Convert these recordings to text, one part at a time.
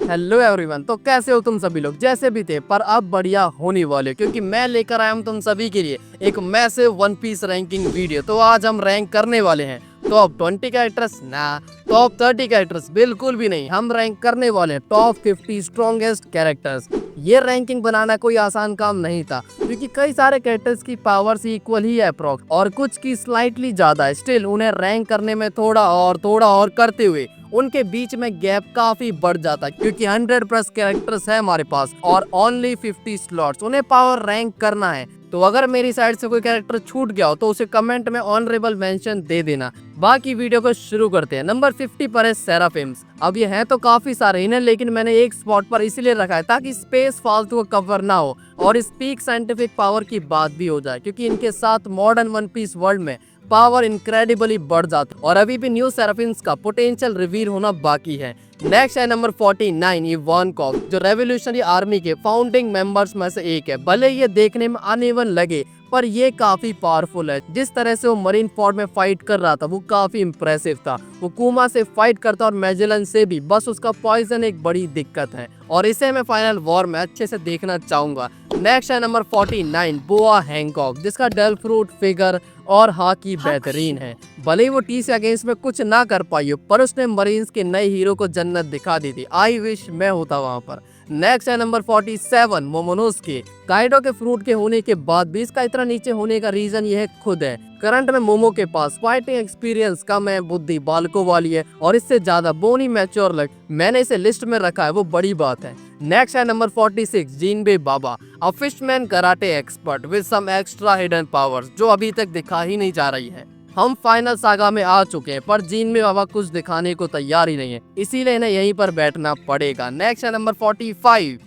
Hello everyone. तो कैसे हो तुम सभी लोग? जैसे भी थे पर अब बढ़िया होने वाले, क्योंकि मैं लेकर आया हूं तुम सभी के लिए एक massive one piece ranking video. तो आज हम रैंक करने वाले हैं टॉप 20 कैरेक्टर्स ना, टॉप 30 कैरेक्टर्स बिल्कुल भी नहीं। हम रैंक करने वाले हैं टॉप 50 स्ट्रॉन्गेस्ट कैरेक्टर्स। ये रैंकिंग बनाना कोई आसान काम नहीं था, क्योंकि कई सारे कैरेक्टर्स की पावर्स इक्वल ही है अप्रॉक्स, और कुछ की स्लाइटली ज्यादा है। स्टिल उन्हें रैंक करने में थोड़ा और करते हुए उनके बीच में गैप काफी बढ़ जाता है, क्योंकि 100+ कैरेक्टर्स है हमारे पास और ओनली 50 स्लॉट्स। उन्हें पावर रैंक करना है। तो अगर मेरी साइड से कोई कैरेक्टर छूट गया हो तो उसे कमेंट में ऑनरेबल मेंशन दे देना। बाकी वीडियो को शुरू करते हैं। नंबर 50 पर है सेराफिम्स। अब ये हैं तो काफी सारे इन्हें, लेकिन मैंने एक स्पॉट पर इसलिए रखा है ताकि स्पेस फालतू का कवर ना हो और इस पीक साइंटिफिक पावर की बात भी हो जाए, क्योंकि इनके साथ मॉडर्न वन पीस वर्ल्ड में पावर इनक्रेडिबली बढ़ जाता है और अभी भी न्यू सेराफिन्स का पोटेंशियल रिवील होना बाकी है। नेक्स्ट है नंबर 49 इवानकॉव, जो रेवोल्यूशनरी आर्मी के फाउंडिंग मेंबर्स में से एक है। भले ये देखने में अनइवन लगे पर ये काफी पावरफुल है। जिस तरह से वो मरीन फोर्ड में फाइट कर रहा था वो काफी इंप्रेसिव था। वो कुमा से फाइट करता और मैजेलन से भी, बस उसका पॉइजन एक बड़ी दिक्कत है और इसे मैं फाइनल वॉर में अच्छे से देखना चाहूंगा। नेक्स्ट है नंबर 49 बोआ हैंकॉक, जिसका डल फ्रूट फिगर और हॉकी बेहतरीन है। भले ही वो टी से अगेंस्ट में कुछ ना कर पाई हो, पर उसने मरीन्स के नए हीरो को जन्नत दिखा दी थी। आई विश मैं होता वहां पर। नेक्स्ट है नंबर 47 मोमोनोस्की। काइडो के फ्रूट के होने के बाद भी इसका इतना नीचे होने का रीजन यह खुद है। करंट में मोमो के पास फाइटिंग एक्सपीरियंस कम है, बुद्धि बालकों वाली है और इससे ज्यादा बोनी मैच्योर लग। मैंने इसे लिस्ट में रखा है, वो बड़ी बात है। नेक्स्ट है नंबर 46 जिनबे बाबा, a fishman karate expert with some extra hidden powers, जो अभी तक दिखा ही नहीं जा रही है। हम फाइनल सागा में आ चुके हैं पर जिनबे बाबा कुछ दिखाने को तैयार ही नहीं है, इसीलिए इन्हें यहीं पर बैठना पड़ेगा। नेक्स्ट है नंबर 45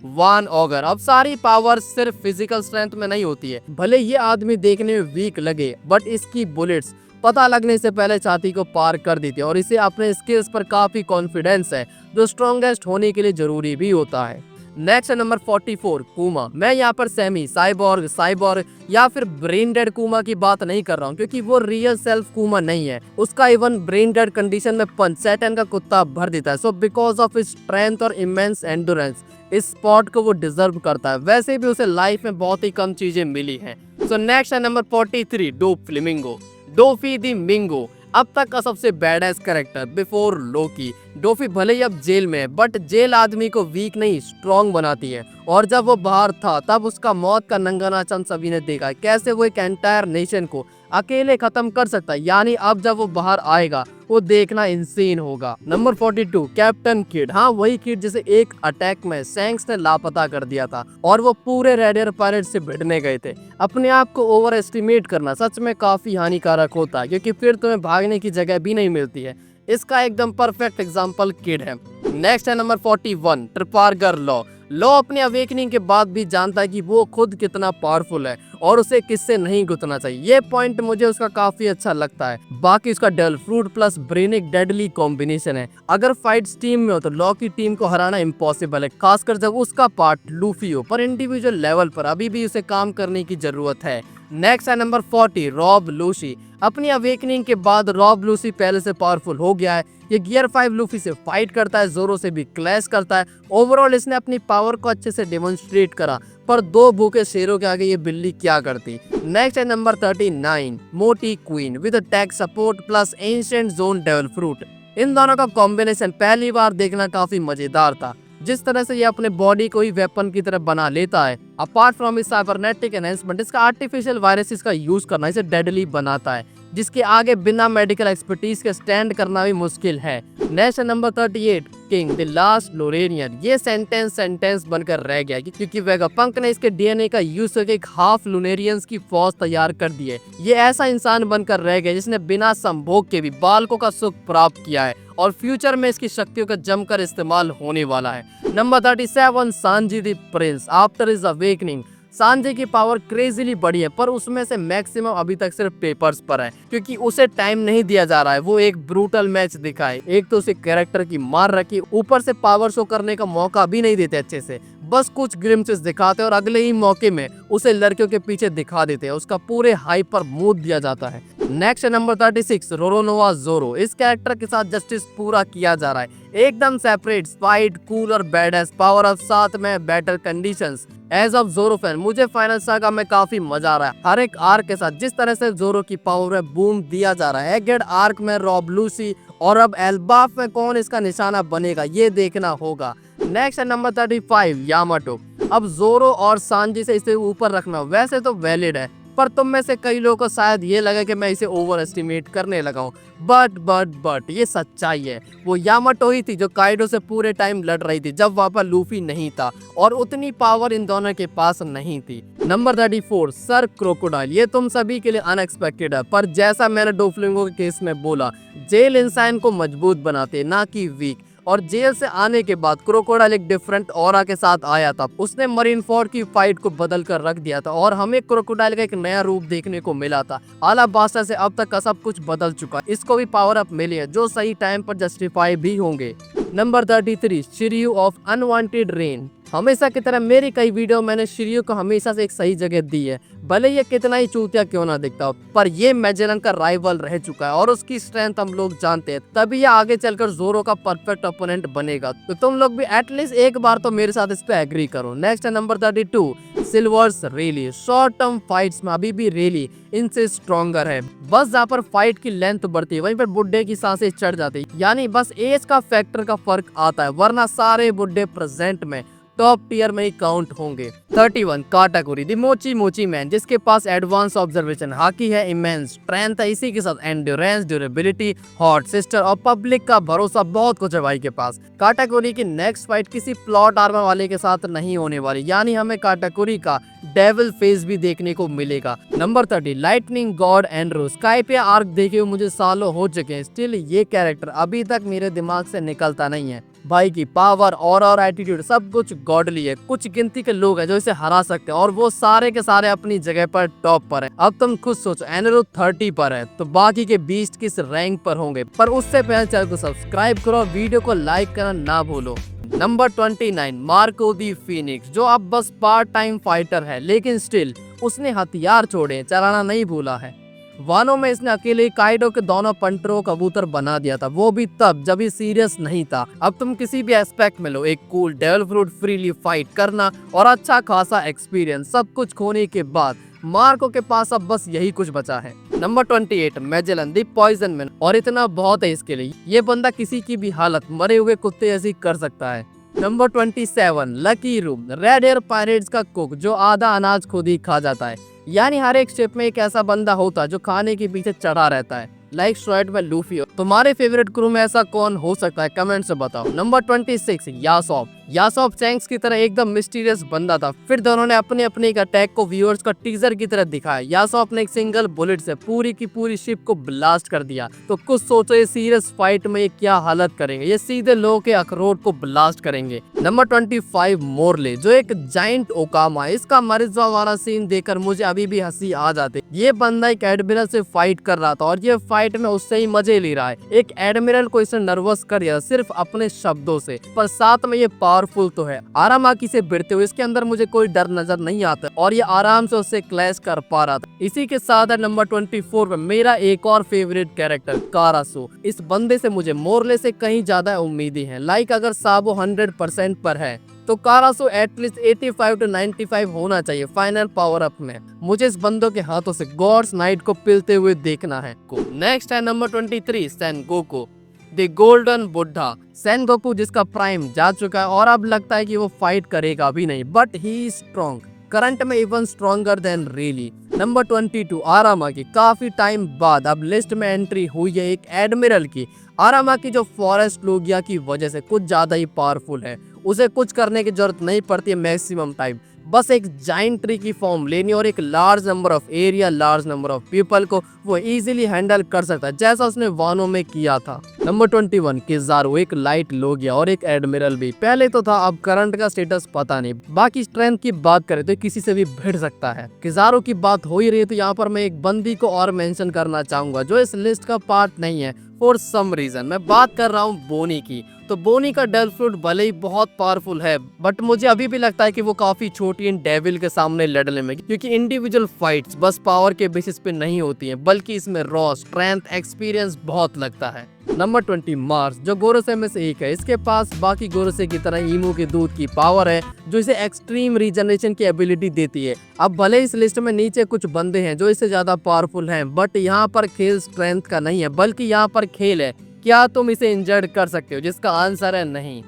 वान ऑगर। अब सारी पावर सिर्फ फिजिकल स्ट्रेंथ में नहीं होती है। भले ये आदमी देखने में वीक लगे बट इसकी बुलेट्स पता लगने से पहले छाती को पार कर देती है और इसे अपने स्किल्स पर काफी कॉन्फिडेंस है, जो स्ट्रॉन्गेस्ट होने के लिए जरूरी भी होता है। नेक्स्ट है नंबर 44 कुमा। मैं यहाँ पर सेमी साइबोर्ग या फिर ब्रेन डेड कुमा की बात नहीं कर रहा हूँ, क्योंकि वो रियल सेल्फ कुमा नहीं है। उसका इवन ब्रेन डेड कंडीशन में पंच सैटर्न का कुत्ता भर देता है। So because of his strength और इमेंस एंडोरेंस इस स्पॉट को वो डिजर्व करता है। वैसे भी उसे लाइफ में बहुत ही कम चीजें मिली हैं। सो नेक्स्ट है नंबर 43 डोप फ्लेमिंगो, डोफी दी मिंगो। अब तक का सबसे बैडेस्ट कैरेक्टर बिफोर लोकी। डोफी भले ही अब जेल में है बट जेल आदमी को वीक नहीं स्ट्रॉन्ग बनाती है, और जब वो बाहर था तब उसका मौत का नंगा नाच हम सभी ने देखा, कैसे वो एक एंटायर नेशन को अकेले खत्म कर सकता है। यानी अब जब वो बाहर आएगा वो देखना इंसेन होगा। Number 42 captain kid. हाँ, वही किड जिसे एक अटैक में सैंक्स ने लापता कर दिया था और वो पूरे रेडियर पायरेट से भिड़ने गए थे। अपने आप को ओवर एस्टिमेट करना सच में काफी हानिकारक होता है, क्योंकि फिर तुम्हें भागने की जगह भी नहीं मिलती है। इसका एकदम परफेक्ट एग्जाम्पल किड है। नेक्स्ट है नंबर 41 ट्रिपार्गर लॉ। लॉ अपनी अवेकनिंग के बाद भी जानता है कि वो खुद कितना पावरफुल है और उसे किससे नहीं गुतना चाहिए। ये पॉइंट मुझे उसका काफी अच्छा लगता है। बाकी उसका डल फ्रूट प्लस ब्रेन एक डेडली कॉम्बिनेशन है। अगर फाइट्स टीम में हो तो लॉ की टीम को हराना इम्पॉसिबल है, खासकर जब उसका पार्ट लूफी हो। पर इंडिविजुअल लेवल पर अभी भी उसे काम करने की जरूरत है। नेक्स्ट है नंबर 40 रॉब लूसी। अपनी अवेकनिंग के बाद रॉब लूसी पहले से पावरफुल हो गया है। ये गियर 5 लूफी से फाइट करता है, जोरो से भी क्लैश करता है। ओवरऑल इसने अपनी पावर को अच्छे से डेमोन्स्ट्रेट करा, पर दो भूखे शेरों के आगे ये बिल्ली क्या करती। नेक्स्ट है नंबर 39 मोटी queen with attack support plus ancient zone devil fruit. इन दोनों का कॉम्बिनेशन पहली बार देखना काफी मजेदार था। जिस तरह से ये अपने बॉडी को ही वेपन की तरह बना लेता है, अपार्ट फ्रॉम इस साइबरनेटिक एनहांसमेंट, इसका आर्टिफिशियल वायरसेस का यूज करना इसे डेडली बनाता है, जिसके आगे बिना मेडिकल एक्सपर्टीज के स्टैंड करना भी मुश्किल है। Next number 38 king the last Lunarian. ये सेंटेंस बनकर रह गया, क्योंकि वेगापंक ने इसके डीएनए का यूज करके एक हाफ लुनेरियंस की फौज तैयार कर दी है। ये ऐसा इंसान बनकर रह गया जिसने बिना संभोग के भी बालकों का सुख प्राप्त किया है और फ्यूचर में इसकी शक्तियों का जमकर इस्तेमाल होने वाला है। Number 37 Sanji the Prince after his awakening. Sanji की पावर क्रेजीली बढ़ी है, पर उसमें से मैक्सिमम अभी तक सिर्फ पेपर्स पर है, क्योंकि उसे टाइम नहीं दिया जा रहा है। वो एक ब्रूटल मैच दिखाए। एक तो उसे कैरेक्टर की मार रखी, ऊपर से पावर शो करने का मौका भी नहीं देते अच्छे से, बस कुछ ग्लिम्प्सेस दिखाते और अगले ही मौके में उसे लड़कियों के पीछे दिखा देते हैं। उसका पूरे हाइप पर मूड दिया जाता है। नेक्स्ट नंबर 36 रोरोनोवा जोरो। इस कैरेक्टर के साथ जस्टिस पूरा किया जा रहा है। एकदम सेपरेट, फाइट कूल और बैडएस पावर अप, साथ में बेटर कंडीशंस। एज ऑफ जोरो फैन मुझे फाइनल सागा में काफी मजा आ रहा है। हर एक आर्क के साथ जिस तरह से जोरो की पावर में बूम दिया जा रहा है। एगेड आर्क में रॉब लूसी और अब एल्बाफ में कौन इसका निशाना बनेगा ये देखना होगा। नेक्स्ट है नंबर 35 यामाटो। अब जोरो और सांजी से इसे ऊपर रखना वैसे तो वैलिड है, पर तुम में से कई लोगों को शायद ये लगे कि मैं इसे ओवर एस्टिमेट करने लगा हूँ। बट ये सच्चाई है। वो यामाटो ही थी जो काइडो से पूरे टाइम लड़ रही थी जब वहाँ पर लूफी नहीं था, और उतनी पावर इन दोनों के पास नहीं थी। Number 34 sir crocodile. ये तुम सभी के लिए अनएक्सपेक्टेड है, पर जैसा मैंने डोफ्लिंगो के केस में बोला, जेल इंसान को मजबूत बनाते ना कि वीक। और जेल से आने के बाद क्रोकोडाइल एक डिफरेंट ऑरा के साथ आया था। उसने मरीनफोर्ड की फाइट को बदल कर रख दिया था और हमें क्रोकोडाइल का एक नया रूप देखने को मिला था। आलाबास्टा से अब तक का सब कुछ बदल चुका है। इसको भी पावर अप मिली है जो सही टाइम पर जस्टिफाई भी होंगे। Number 33 Shiryu of unwanted rain. हमेशा की तरह मेरी कई वीडियो मैंने शिर्यू को हमेशा से एक सही जगह दी है, भले ये कितना ही चूतिया क्यों ना दिखता हो, पर ये मैजेलन का राइवल रह चुका है और उसकी स्ट्रेंथ हम लोग जानते हैं, तभी ये आगे चलकर जोरो का परफेक्ट ओपोनेंट बनेगा। तो तुम लोग भी एटलीस्ट एक बार तो मेरे साथ इस पे एग्री करो। नेक्स्ट है नंबर 32 सिल्वर्स रेली। शॉर्ट टर्म फाइट्स में अभी भी रेली इनसे स्ट्रॉन्गर है। बस जहाँ पर फाइट की लेंथ बढ़ती है वहीं पर बुड्ढे की सांसें चढ़ जाती है, यानी बस एज का फैक्टर का फर्क आता है, वरना सारे बुड्ढे प्रेजेंट में टॉप टियर में ही काउंट होंगे। 31 काटागोरी द मोची मोची मैन, जिसके पास एडवांस ऑब्जर्वेशन, हाकी है, इमेंस स्ट्रेंथ है, इसी के साथ एंड्योरेंस, ड्यूरेबिलिटी, हॉट सिस्टर और पब्लिक का भरोसा, बहुत कुछ है भाई के पास। काटागोरी की नेक्स्ट फाइट किसी प्लॉट आर्मर वाले के साथ नहीं होने वाली, यानी हमें काटागोरी का डेविल फेस भी देखने को मिलेगा। नंबर 30 लाइटनिंग गॉड एंड्रो। स्काइपिया आर्क देखे हुए मुझे सालों हो चुके हैं, स्टिल ये कैरेक्टर अभी तक मेरे दिमाग से निकलता नहीं है। भाई की पावर और एटीट्यूड सब कुछ गॉडली है। कुछ गिनती के लोग हैं जो इसे हरा सकते हैं और वो सारे के सारे अपनी जगह पर टॉप पर हैं। अब तुम खुद सोचो, एनरो 30 पर है तो बाकी के बीस्ट किस रैंक पर होंगे। पर उससे पहले चैनल को सब्सक्राइब करो, वीडियो को लाइक करना ना भूलो। नंबर 29 मार्को दी फीनिक्स, जो अब बस पार्ट टाइम फाइटर है, लेकिन स्टिल उसने हथियार छोड़े, चलाना नहीं भूला है। वानो में इसने अकेले काइडो के दोनों पंटरों कबूतर बना दिया था, वो भी तब जब ये सीरियस नहीं था। अब तुम किसी भी एस्पेक्ट में लो, एक cool devil fruit freely fight करना और अच्छा खासा एक्सपीरियंस, सब कुछ खोने के बाद मार्को के पास अब बस यही कुछ बचा है। नंबर 28 मैजेलन द पॉइजन मैन, और इतना बहुत है इसके लिए, ये बंदा किसी की भी हालत मरे हुए कुत्ते जैसी कर सकता है। Number 27 lucky room, red air pirates का कुक, जो आधा अनाज खुद ही खा जाता है, यानी हर एक शिप में एक ऐसा बंदा होता जो खाने के पीछे चढ़ा रहता है, लाइक स्ट्राइड में लूफी। तुम्हारे फेवरेट क्रू में ऐसा कौन हो सकता है, कमेंट से बताओ। नंबर 26 यासोफ चैंक्स की तरह एकदम मिस्टीरियस बंदा था, फिर दोनों ने अपने अपने एक अटैक को व्यूअर्स को टीजर की तरह दिखाया। यासोफ ने एक सिंगल बुलेट से पूरी की पूरी शिप को ब्लास्ट कर दिया, तो कुछ सोचो ये सीरियस फाइट में ये क्या हालत करेंगे, ये सीधे लोगों के अखरोट को ब्लास्ट करेंगे। नंबर 25 मोरले, जो एक जाइंट ओकामा है, इसका मरिज्वा वाला सीन देखकर मुझे अभी भी हंसी आ जाती। ये बंदा एक एडमिरल से फाइट कर रहा था और ये फाइट में उससे ही मजे ले रहा है। एक एडमिरल को इसे नर्वस कर दिया सिर्फ अपने शब्दों से, पर साथ में ये पावरफुल तो है। आरामाकी से भिड़ते हुए इसके अंदर मुझे कोई डर नजर नहीं आता और ये आराम से उससे क्लैश कर पा रहा था। इसी के साथ है नंबर 24 में मेरा एक और फेवरेट कैरेक्टर कारासो। इस बंदे से मुझे मोरले से कहीं ज्यादा उम्मीदें हैं। लाइक अगर साबो 100% पर है तो कारासो एटलीस्ट 85 to 95 होना चाहिए फाइनल पावर अप में। मुझे इस बंदों के हाथों से गॉड्स नाइट को पिलते हुए देखना है। नेक्स्ट है number 23 Sengoku the golden Buddha. Sengoku जिसका प्राइम जा चुका है और अब लगता है कि वो फाइट करेगा भी नहीं, but he is strong, current में even stronger than really. Number 22 Aramaki, काफी टाइम बाद अब लिस्ट में एंट्री हुई है एक एडमिरल की। आरामाकी जो फॉरेस्ट लोगिया की वजह से कुछ ज्यादा ही पावरफुल है, उसे कुछ करने की जरूरत नहीं पड़ती है मैक्सिमम टाइम, बस एक जाइंट ट्री की फॉर्म लेनी और एक large number of area, large number of people को वो इजीली हैंडल कर सकता है, जैसा उसने वानो में किया था। नंबर 21 किजारो, एक लाइट लोगिया और एक एडमिरल भी, पहले तो था, अब करंट का स्टेटस पता नहीं। बाकी स्ट्रेंथ की बात करें तो किसी से भी भिड़ सकता है। किजारो की बात हो ही रही है तो यहाँ पर मैं एक बंदी को और मेंशन करना चाहूंगा जो इस लिस्ट का पार्ट नहीं है फॉर सम रीजन। मैं बात कर रहा हूँ बोनी की। तो बोनी का डेविल फ्रूट भले ही बहुत पावरफुल है, बट मुझे अभी भी लगता है कि वो काफी छोटी इन डेविल के सामने लड़ने में, क्योंकि इंडिविजुअल फाइट्स बस पावर के बेसिस पे नहीं होती हैं, बल्कि इसमें रॉ स्ट्रेंथ एक्सपीरियंस बहुत लगता है। नंबर 20 मार्स, जो गोरोसे में से एक है। इसके पास बाकी गोरोसे की तरह ईमू के दूध की पावर है जो इसे एक्सट्रीम रीजनरेशन की एबिलिटी देती है। अब भले इस लिस्ट में नीचे कुछ बंदे हैं जो इससे ज्यादा पावरफुल हैं, बट यहाँ पर खेल स्ट्रेंथ का नहीं है, बल्कि यहाँ पर खेल है क्या तुम इसे इंजर्ड कर सकते हो, जिसका आंसर है नहीं।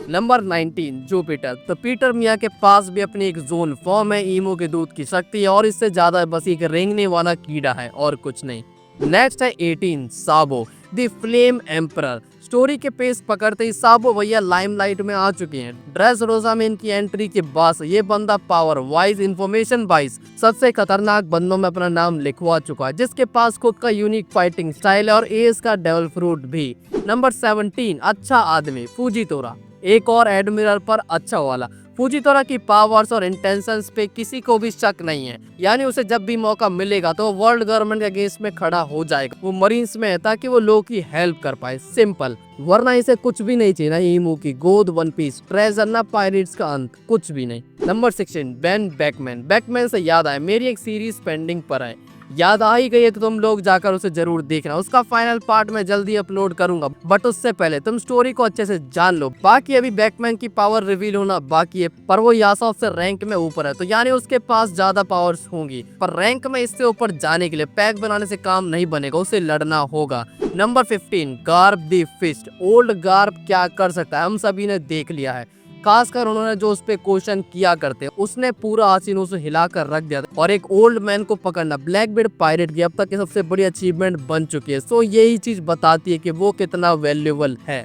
नंबर 19 जुपिटर, तो पीटर मिया के पास भी अपनी एक जोन फॉर्म है, ईमो के दूध की शक्ति है और इससे ज्यादा बस एक रेंगने वाला कीड़ा है और कुछ नहीं। नेक्स्ट है 18 साबो द फ्लेम एम्परर। स्टोरी के पेस पकड़ते ही साबो भैया लाइमलाइट में आ चुके हैं। ड्रेस रोजा में इनकी एंट्री के बाद ये बंदा पावर वाइज इंफॉर्मेशन वाइज सबसे खतरनाक बंदों में अपना नाम लिखवा चुका है, जिसके पास खुद का यूनिक फाइटिंग स्टाइल है और एस का डेवल फ्रूट भी। नंबर 17 अच्छा आदमी फूजीतोरा, एक और एडमिरल पर अच्छा वाला। फूजीतोरा की पावर्स और इंटेंशंस पे किसी को भी शक नहीं है, यानी उसे जब भी मौका मिलेगा तो वर्ल्ड गवर्नमेंट के अगेंस्ट में खड़ा हो जाएगा। वो मरीन्स में है ताकि वो लोग की हेल्प कर पाए, सिंपल। वरना इसे कुछ भी नहीं चाहिए, ना ईमू की गोद, वन पीस ट्रेजर, ना पायरेट्स का अंत, कुछ भी नहीं। Number 16 Ben Beckmann. बैकमैन से याद आया, मेरी एक सीरीज पेंडिंग पर है, याद आ ही गई है तो तुम लोग जाकर उसे जरूर देखना। उसका फाइनल पार्ट मैं जल्दी अपलोड करूंगा, बट उससे पहले तुम स्टोरी को अच्छे से जान लो। बाकी अभी बैकमैन की पावर रिवील होना बाकी है, पर वो यासोफ से रैंक में ऊपर है, तो यानी उसके पास ज्यादा पावर्स होंगी। पर रैंक में इससे ऊपर जाने के लिए पैक बनाने से काम नहीं बनेगा, उसे लड़ना होगा। Number 15 Garp the fist. Old Garp क्या कर सकता है हम सभी ने देख लिया है, खासकर उन्होंने जो उस पे क्वेश्चन किया करते हैं, उसने पूरा आसीनों से हिलाकर रख दिया था। और एक ओल्ड मैन को पकड़ना ब्लैकबीड पायरेट की अब तक की सबसे बड़ी अचीवमेंट बन चुकी है, सो यही चीज बताती है कि वो कितना वैल्यूएबल है।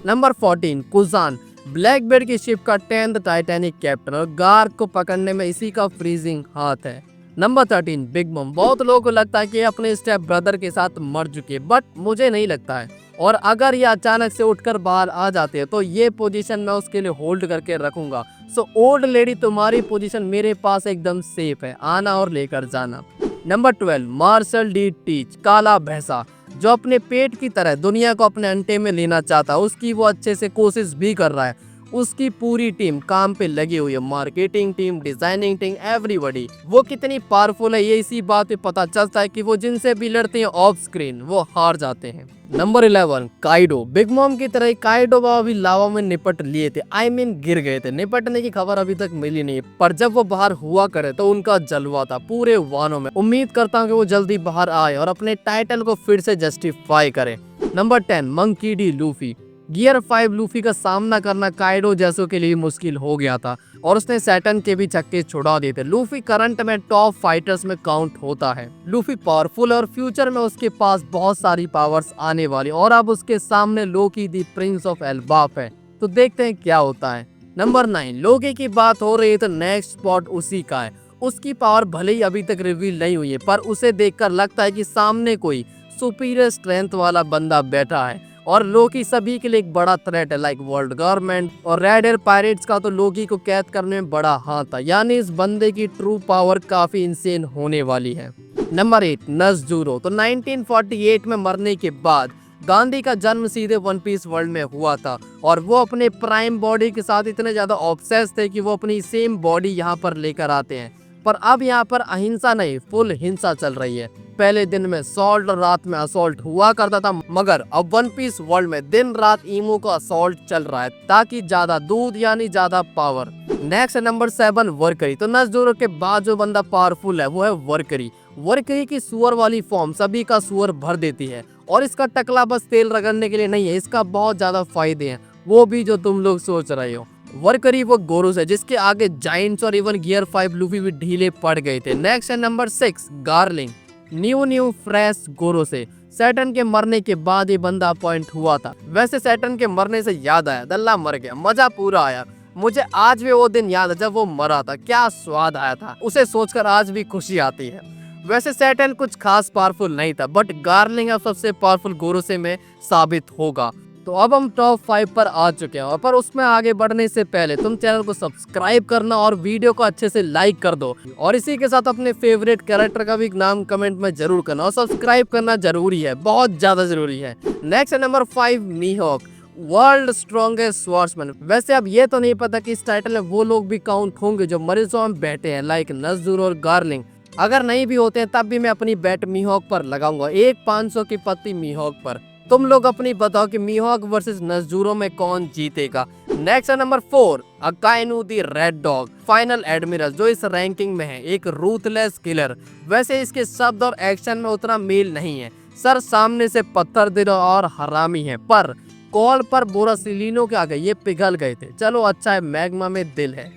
नंबर 14 कुजान, ब्लैकबीड की शिप का 10th टाइटैनिक कैप्टन और गार्ग को पकड़ने में इसी का फ्रीजिंग हाथ है। नंबर 13 बिग मम। बहुत लोगों को लगता है कि अपने स्टेप ब्रदर के साथ मर चुके, बट मुझे नहीं लगता है, और अगर ये अचानक से उठकर बाहर आ जाते हैं तो ये पोजीशन मैं उसके लिए होल्ड करके रखूंगा। सो ओल्ड लेडी, तुम्हारी पोजीशन मेरे पास एकदम सेफ है, आना और लेकर जाना। नंबर 12 मार्शल डी टीच, काला भैंसा, जो अपने पेट की तरह दुनिया को अपने अंटे में लेना चाहता है, उसकी वो अच्छे से कोशिश भी कर रहा है। उसकी पूरी टीम काम पे लगी हुई है, marketing team, designing team, everybody. वो कितनी पावरफुल है ये इसी बात पे पता चलता है कि वो जिनसे भी लड़ते हैं ऑफ स्क्रीन वो हार जाते हैं। Number 11 Kaido. बिग मॉम की तरह काइडो बाबा भी लावा में निपट लिए थे, गिर गए थे। निपटने की खबर अभी तक मिली नहीं, पर जब वो बाहर हुआ करे तो उनका जलवा था पूरे वानों में। उम्मीद करता हूँ कि वो जल्दी बाहर आए और अपने टाइटल को फिर से जस्टिफाई करे। Number 10 monkey D Luffy. Gear 5 Luffy का सामना करना काइडो जैसों के लिए मुश्किल हो गया था और उसने सैटर्न के भी छक्के छुड़ा दिए थे। लूफी करंट में टॉप फाइटर्स में काउंट होता है। लूफी पावरफुल और फ्यूचर में उसके पास बहुत सारी पावर्स आने वाली, और अब उसके सामने लोकी दी प्रिंस ऑफ एल्बाफ है, तो देखते हैं क्या होता है। नंबर 9 लोकी की बात हो रही है तो नेक्स्ट स्पॉट उसी का है। उसकी पावर भले ही अभी तक रिवील नहीं हुई है, पर उसे देखकर लगता है कि सामने कोई सुपीरियर स्ट्रेंथ वाला बंदा बैठा है, और लोकी सभी के लिए एक बड़ा थ्रेट है, लाइक वर्ल्ड गवर्नमेंट और रेड एयर पायरेट्स का तो लोकी को कैद करने में बड़ा हाथ था। यानी इस बंदे की ट्रू पावर काफी इंसेन होने वाली है। नंबर 8 नज़जुरो। तो 1948 में मरने के बाद गांधी का जन्म सीधे वन पीस वर्ल्ड में हुआ था, और वो अपने प्राइम बॉडी के साथ इतने ज्यादा ऑब्सेस थे कि वो अपनी सेम बॉडी यहाँ पर लेकर आते हैं। पर अब यहाँ पर अहिंसा नहीं, फुल हिंसा चल रही है। पहले दिन में सॉल्ट और रात में असॉल्ट हुआ करता था, मगर अब वन पीस वर्ल्ड में दिन रात ईमो का असॉल्ट चल रहा है, ताकि ज्यादा दूध यानी ज्यादा पावर। Next number 7 वर्करी। तो नज़जुरो के बाद जो बंदा पावरफुल है वो है वर्करी। वर्करी की सुअर वाली फॉर्म सभी का सुअर भर देती है, और इसका टकला बस तेल रगड़ने के लिए नहीं है, इसका बहुत ज्यादा फायदे हैं, वो भी जो तुम लोग सोच रहे हो। वर्करी वो गोरोस है जिसके आगे जाइंट्स और इवन गियर 5 लूफी भी ढीले पड़ गए थे। नेक्स्ट है number 6 Garling. New fresh Gorosei. Saturn के मरने के बाद ये बंदा अपॉइंट हुआ था। वैसे सैटर्न के मरने से याद आया, दल्ला मर गया, मजा पूरा आया। मुझे आज भी वो दिन याद है जब वो मरा था, क्या स्वाद आया था, उसे सोचकर आज भी खुशी आती है। वैसे सैटर्न कुछ खास पावरफुल नहीं था, बट गार्लिंग अब सबसे पावरफुल गोरोसे में साबित होगा। तो अब हम टॉप 5 पर आ चुके हैं, पर उसमें आगे बढ़ने से पहले तुम चैनल को सब्सक्राइब करना और वीडियो को अच्छे से लाइक कर दो, और इसी के साथ अपने फेवरेट कैरेक्टर का भी नाम कमेंट में जरूर करना, और सब्सक्राइब करना जरूरी है, बहुत ज्यादा जरूरी है। नेक्स्ट है नंबर 5 मीहॉक, वर्ल्ड स्ट्रॉन्गेस्ट स्वॉर्ड्समैन। वैसे अब ये तो नहीं पता कि इस टाइटल में वो लोग भी काउंट होंगे जो मरीजों में बैठे हैं, लाइक नज़जुरो और गार्लिंग। अगर नहीं भी होते हैं तब भी मैं अपनी बैट मीहॉक पर लगाऊंगा, एक 500 की पत्ती मीहॉक पर। तुम लोग अपनी बताओ कि मीहॉक वर्सेस नज़ुरो में कौन जीतेगा। नेक्स्ट है number 4 Akainu the red dog final admiral, जो इस रैंकिंग में है, एक रूथलेस किलर। वैसे इसके शब्द और एक्शन में उतना मेल नहीं है, सर सामने से पत्थर दिल और हरामी है, पर कॉल पर बोरासिलिनो के आगे ये पिघल गए थे। चलो अच्छा है, मैग्मा में दिल है।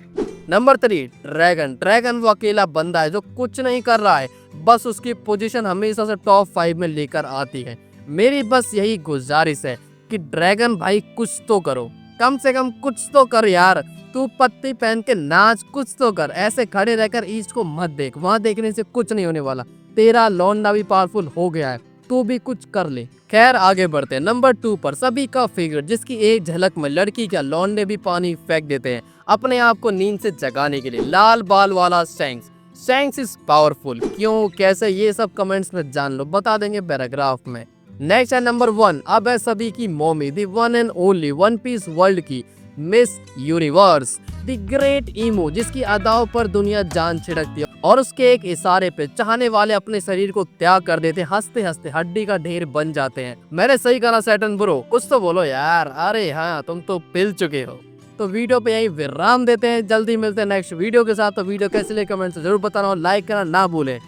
Number 3 dragon. ड्रैगन वो अकेला बंदा है जो कुछ नहीं कर रहा है, बस उसकी पोजीशन हमेशा से टॉप 5 में लेकर आती है। मेरी बस यही गुजारिश है कि ड्रैगन भाई कुछ तो करो, कम से कम कुछ तो कर यार। तू पत्ती पहन के नाच, कुछ तो कर। ऐसे खड़े रहकर ईस्ट को मत देख, वहां देखने से कुछ नहीं होने वाला। तेरा लौंडा भी पावरफुल हो गया है, तू भी कुछ कर ले। खैर आगे बढ़ते हैं। नंबर 2 पर सभी का फेवरेट, जिसकी एक झलक में लड़की क्या लौंडे भी पानी फेंक देते हैं अपने आप को नींद से जगाने के लिए, लाल बाल वाला शैंक्स। शैंक्स इज पावरफुल, क्यों कैसे ये सब कमेंट्स में जान लो, बता देंगे पैराग्राफ में। नेक्स्ट है नंबर 1, अब है सभी की mommy, the one and only one piece world की miss universe, the great Emo, जिसकी अदाओं पर दुनिया जान छिड़कती है और उसके एक इशारे पे चाहने वाले अपने शरीर को त्याग कर देते, हंसते हंसते हड्डी का ढेर बन जाते हैं। मैंने सही कहा सैटर्न ब्रो, कुछ तो बोलो यार। अरे हाँ, तुम तो पिल चुके हो। तो वीडियो पे यही विराम देते हैं, जल्दी मिलते हैं नेक्स्ट वीडियो के साथ। तो वीडियो कैसे लगे कमेंट से जरूर बताना और लाइक करना ना भूलें।